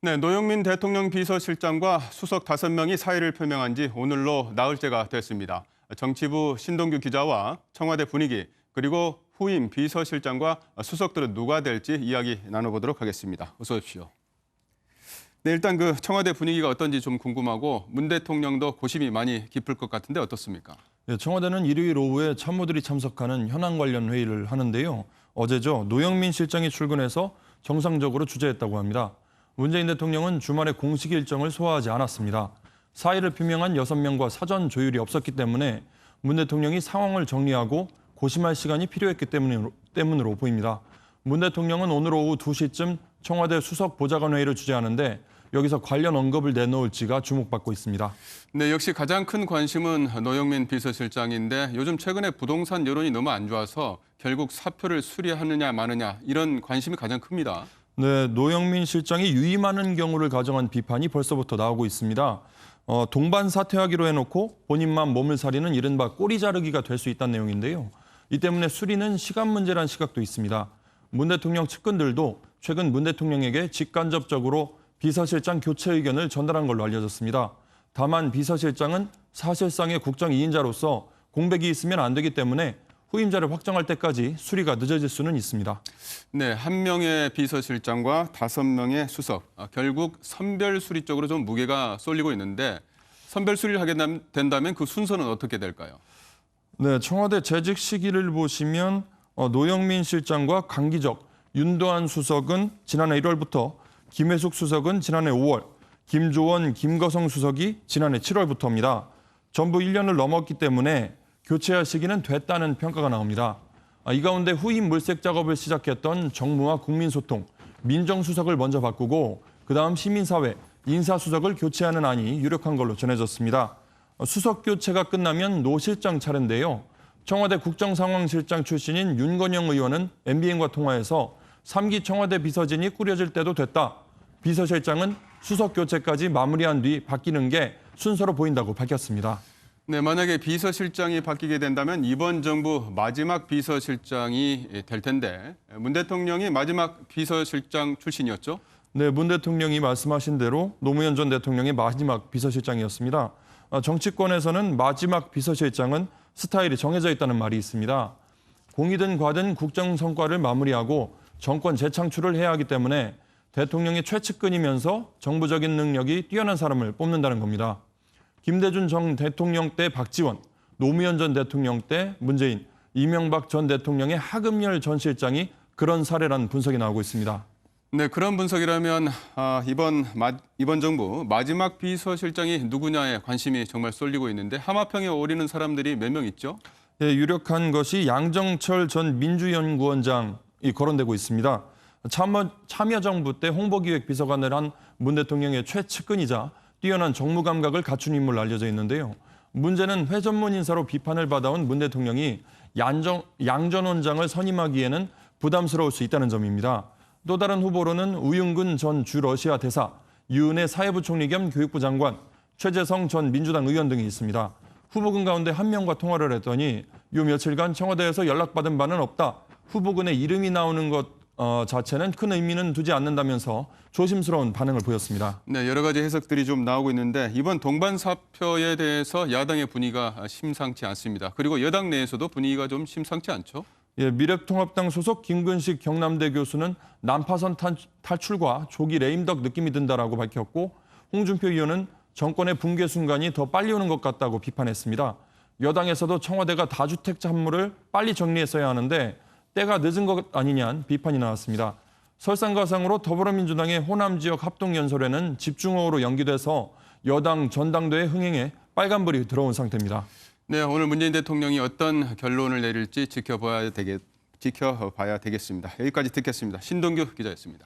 네, 노영민 대통령 비서실장과 수석 5명이 사의를 표명한 지 오늘로 나흘째가 됐습니다. 정치부 신동규 기자와 청와대 분위기, 그리고 후임 비서실장과 수석들은 누가 될지 이야기 나눠보도록 하겠습니다. 어서 오십시오. 네, 일단 청와대 분위기가 어떤지 좀 궁금하고 문 대통령도 고심이 많이 깊을 것 같은데 어떻습니까? 네, 청와대는 일요일 오후에 참모들이 참석하는 현안 관련 회의를 하는데요. 어제죠. 노영민 실장이 출근해서 정상적으로 주재했다고 합니다. 문재인 대통령은 주말에 공식 일정을 소화하지 않았습니다. 사의를 표명한 6명과 사전 조율이 없었기 때문에 문 대통령이 상황을 정리하고 고심할 시간이 필요했기 때문으로 보입니다. 문 대통령은 오늘 오후 2시쯤 청와대 수석 보좌관 회의를 주재하는데 여기서 관련 언급을 내놓을지가 주목받고 있습니다. 네, 역시 가장 큰 관심은 노영민 비서실장인데 요즘 최근에 부동산 여론이 너무 안 좋아서 결국 사표를 수리하느냐 마느냐 이런 관심이 가장 큽니다. 네, 노영민 실장이 유임하는 경우를 가정한 비판이 벌써부터 나오고 있습니다. 동반 사퇴하기로 해놓고 본인만 몸을 사리는 이른바 꼬리 자르기가 될 수 있다는 내용인데요. 이 때문에 수리는 시간 문제란 시각도 있습니다. 문 대통령 측근들도 최근 문 대통령에게 직간접적으로 비서실장 교체 의견을 전달한 걸로 알려졌습니다. 다만 비서실장은 사실상의 국정 2인자로서 공백이 있으면 안 되기 때문에 후임자를 확정할 때까지 수리가 늦어질 수는 있습니다. 네, 1명의 비서실장과 5명의 수석. 결국 선별 수리 쪽으로 좀 무게가 쏠리고 있는데 선별 수리를 하게 된다면 그 순서는 어떻게 될까요? 네, 청와대 재직 시기를 보시면 노영민 실장과 강기적, 윤도한 수석은 지난해 1월부터, 김혜숙 수석은 지난해 5월, 김조원, 김거성 수석이 지난해 7월부터입니다. 전부 1년을 넘었기 때문에 교체할 시기는 됐다는 평가가 나옵니다. 이 가운데 후임 물색 작업을 시작했던 정무와 국민소통, 민정수석을 먼저 바꾸고 그다음 시민사회, 인사수석을 교체하는 안이 유력한 걸로 전해졌습니다. 수석 교체가 끝나면 노 실장 차례인데요. 청와대 국정상황실장 출신인 윤건영 의원은 MBN과 통화해서 3기 청와대 비서진이 꾸려질 때도 됐다. 비서실장은 수석 교체까지 마무리한 뒤 바뀌는 게 순서로 보인다고 밝혔습니다. 네, 만약에 비서실장이 바뀌게 된다면 이번 정부 마지막 비서실장이 될 텐데 문 대통령이 마지막 비서실장 출신이었죠? 네, 문 대통령이 말씀하신 대로 노무현 전 대통령의 마지막 비서실장이었습니다. 정치권에서는 마지막 비서실장은 스타일이 정해져 있다는 말이 있습니다. 공이든 과든 국정 성과를 마무리하고 정권 재창출을 해야 하기 때문에 대통령의 최측근이면서 정부적인 능력이 뛰어난 사람을 뽑는다는 겁니다. 김대중 전 대통령 때 박지원, 노무현 전 대통령 때 문재인, 이명박 전 대통령의 하금열 전 실장이 그런 사례라는 분석이 나오고 있습니다. 네, 그런 분석이라면 이번 정부 마지막 비서실장이 누구냐에 관심이 정말 쏠리고 있는데 하마평에 오르는 사람들이 몇 명 있죠? 네, 유력한 것이 양정철 전 민주연구원장이 거론되고 있습니다. 참여정부 때 홍보기획 비서관을 한 문 대통령의 최측근이자 뛰어난 정무 감각을 갖춘 인물로 알려져 있는데요. 문제는 회 전문 인사로 비판을 받아온 문 대통령이 양 전 원장을 선임하기에는 부담스러울 수 있다는 점입니다. 또 다른 후보로는 우윤근 전 주 러시아 대사, 유은혜 사회부총리 겸 교육부 장관, 최재성 전 민주당 의원 등이 있습니다. 후보군 가운데 1명과 통화를 했더니 요 며칠간 청와대에서 연락받은 바는 없다. 후보군에 이름이 나오는 것 자체는 큰 의미는 두지 않는다면서 조심스러운 반응을 보였습니다. 네, 여러 가지 해석들이 좀 나오고 있는데 이번 동반 사표에 대해서 야당의 분위기가 심상치 않습니다. 그리고 여당 내에서도 분위기가 좀 심상치 않죠? 예, 미래통합당 소속 김근식 경남대 교수는 난파선 탈출과 조기 레임덕 느낌이 든다라고 밝혔고 홍준표 의원은 정권의 붕괴 순간이 더 빨리 오는 것 같다고 비판했습니다. 여당에서도 청와대가 다주택자 함물을 빨리 정리했어야 하는데 때가 늦은 것 아니냐는 비판이 나왔습니다. 설상가상으로 더불어민주당의 호남 지역 합동연설회는 집중호우로 연기돼서 여당 전당대회 흥행에 빨간불이 들어온 상태입니다. 네, 오늘 문재인 대통령이 어떤 결론을 내릴지 지켜봐야 되겠습니다. 여기까지 듣겠습니다. 신동규 기자였습니다.